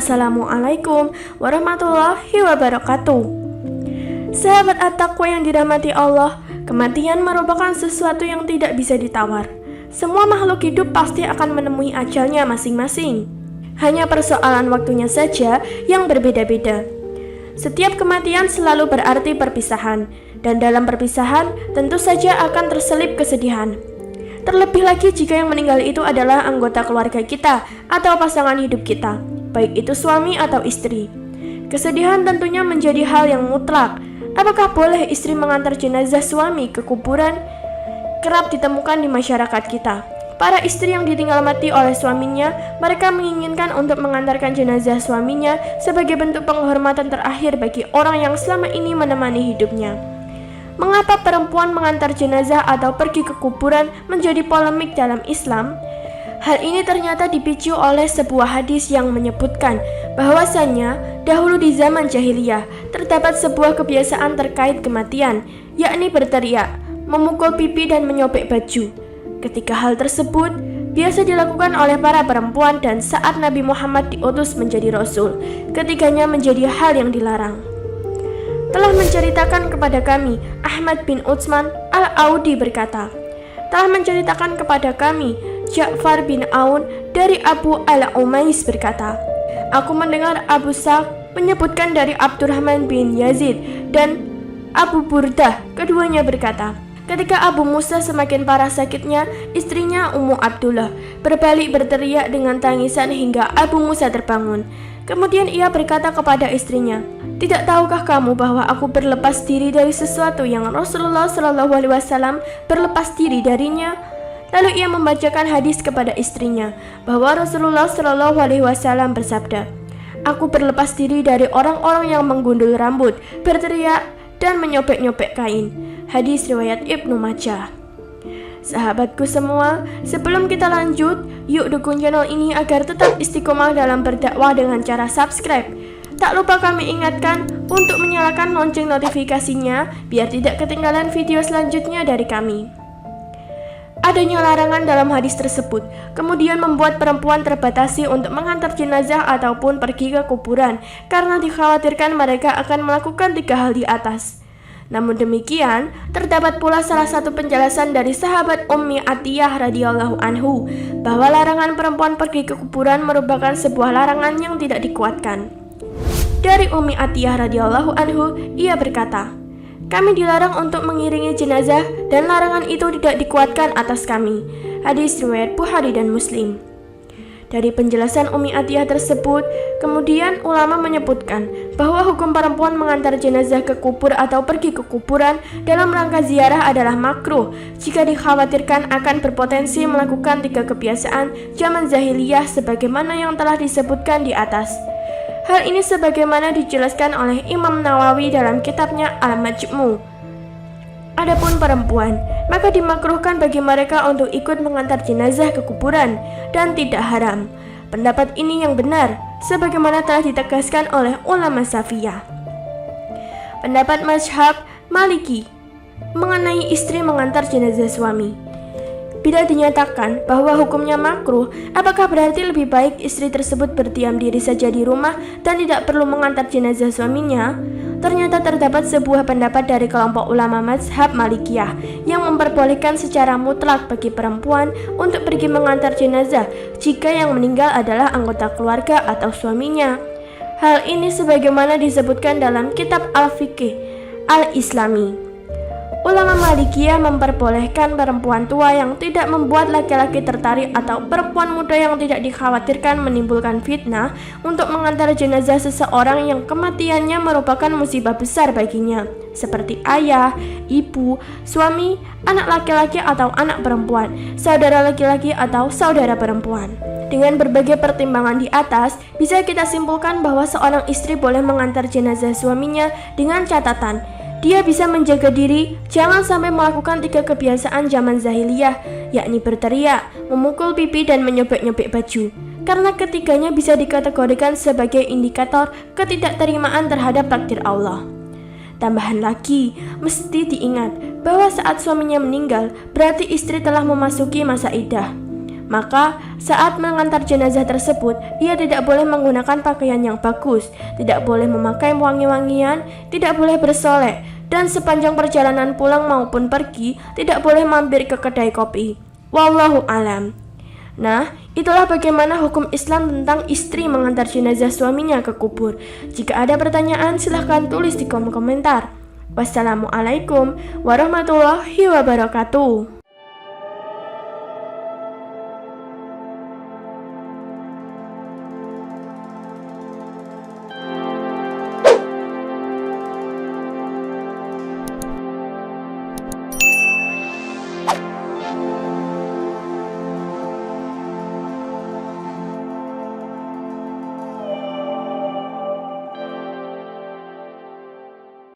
Assalamualaikum warahmatullahi wabarakatuh. Sahabat At-Taqwa yang dirahmati Allah, kematian merupakan sesuatu yang tidak bisa ditawar. Semua makhluk hidup pasti akan menemui ajalnya masing-masing. Hanya persoalan waktunya saja yang berbeda-beda. Setiap kematian selalu berarti perpisahan, dan dalam perpisahan tentu saja akan terselip kesedihan. Terlebih lagi jika yang meninggal itu adalah anggota keluarga kita atau pasangan hidup kita, baik itu suami atau istri. Kesedihan tentunya menjadi hal yang mutlak. Apakah boleh istri mengantar jenazah suami ke kuburan? Kerap ditemukan di masyarakat kita. Para istri yang ditinggal mati oleh suaminya, mereka menginginkan untuk mengantarkan jenazah suaminya sebagai bentuk penghormatan terakhir bagi orang yang selama ini menemani hidupnya. Mengapa perempuan mengantar jenazah atau pergi ke kuburan menjadi polemik dalam Islam? Hal ini ternyata dipicu oleh sebuah hadis yang menyebutkan bahwasannya dahulu di zaman jahiliyah terdapat sebuah kebiasaan terkait kematian, yakni berteriak, memukul pipi dan menyobek baju. Ketika hal tersebut biasa dilakukan oleh para perempuan dan saat Nabi Muhammad diutus menjadi Rasul, ketiganya menjadi hal yang dilarang. Telah menceritakan kepada kami, Ahmad bin Utsman Al-Audi berkata, telah menceritakan kepada kami, Ja'far bin Aun dari Abu Al-Umais berkata, aku mendengar Abu Sa'd menyebutkan dari Abdurrahman bin Yazid dan Abu Burdah, keduanya berkata, ketika Abu Musa semakin parah sakitnya, istrinya Ummu Abdullah berbalik berteriak dengan tangisan hingga Abu Musa terbangun. Kemudian ia berkata kepada istrinya, tidak tahukah kamu bahwa aku berlepas diri dari sesuatu yang Rasulullah SAW berlepas diri darinya? Lalu ia membacakan hadis kepada istrinya bahwa Rasulullah SAW bersabda, aku berlepas diri dari orang-orang yang menggundul rambut, berteriak dan menyobek-nyobek kain. Hadis riwayat Ibnu Majah. Sahabatku semua, sebelum kita lanjut, yuk dukung channel ini agar tetap istiqomah dalam berdakwah dengan cara subscribe. Tak lupa kami ingatkan untuk menyalakan lonceng notifikasinya biar tidak ketinggalan video selanjutnya dari kami. Adanya larangan dalam hadis tersebut kemudian membuat perempuan terbatasi untuk mengantar jenazah ataupun pergi ke kuburan karena dikhawatirkan mereka akan melakukan 3 hal di atas. Namun demikian, terdapat pula salah satu penjelasan dari sahabat Ummi Atiyah radhiyallahu anhu bahwa larangan perempuan pergi ke kuburan merupakan sebuah larangan yang tidak dikuatkan. Dari Ummi Atiyah radhiyallahu anhu, ia berkata, kami dilarang untuk mengiringi jenazah dan larangan itu tidak dikuatkan atas kami. Hadis riwayat Bukhari dan Muslim. Dari penjelasan Ummi Atiyah tersebut, kemudian ulama menyebutkan bahwa hukum perempuan mengantar jenazah ke kubur atau pergi ke kuburan dalam rangka ziarah adalah makruh jika dikhawatirkan akan berpotensi melakukan 3 kebiasaan zaman jahiliyah sebagaimana yang telah disebutkan di atas. Hal ini sebagaimana dijelaskan oleh Imam Nawawi dalam kitabnya Al-Majmu'. Adapun perempuan, maka dimakruhkan bagi mereka untuk ikut mengantar jenazah ke kuburan dan tidak haram. Pendapat ini yang benar, sebagaimana telah ditegaskan oleh ulama Syafi'iyah. Pendapat mazhab Maliki mengenai istri mengantar jenazah suami. Bila dinyatakan bahwa hukumnya makruh, apakah berarti lebih baik istri tersebut berdiam diri saja di rumah dan tidak perlu mengantar jenazah suaminya? Ternyata terdapat sebuah pendapat dari kelompok ulama mazhab Malikiyah yang memperbolehkan secara mutlak bagi perempuan untuk pergi mengantar jenazah jika yang meninggal adalah anggota keluarga atau suaminya. Hal ini sebagaimana disebutkan dalam kitab Al-Fiqh Al-Islami. Ulama Malikiyah memperbolehkan perempuan tua yang tidak membuat laki-laki tertarik atau perempuan muda yang tidak dikhawatirkan menimbulkan fitnah untuk mengantar jenazah seseorang yang kematiannya merupakan musibah besar baginya, seperti ayah, ibu, suami, anak laki-laki atau anak perempuan, saudara laki-laki atau saudara perempuan. Dengan berbagai pertimbangan di atas, bisa kita simpulkan bahwa seorang istri boleh mengantar jenazah suaminya dengan catatan dia bisa menjaga diri, jangan sampai melakukan 3 kebiasaan zaman jahiliyah, yakni berteriak, memukul pipi, dan menyobek-nyobek baju. Karena ketiganya bisa dikategorikan sebagai indikator ketidakterimaan terhadap takdir Allah. Tambahan lagi, mesti diingat bahwa saat suaminya meninggal, berarti istri telah memasuki masa iddah. Maka saat mengantar jenazah tersebut, ia tidak boleh menggunakan pakaian yang bagus, tidak boleh memakai wangi-wangian, tidak boleh bersolek, dan sepanjang perjalanan pulang maupun pergi tidak boleh mampir ke kedai kopi. Wallahu alam. Nah, itulah bagaimana hukum Islam tentang istri mengantar jenazah suaminya ke kubur. Jika ada pertanyaan, silahkan tulis di kolom komentar. Wassalamualaikum warahmatullahi wabarakatuh.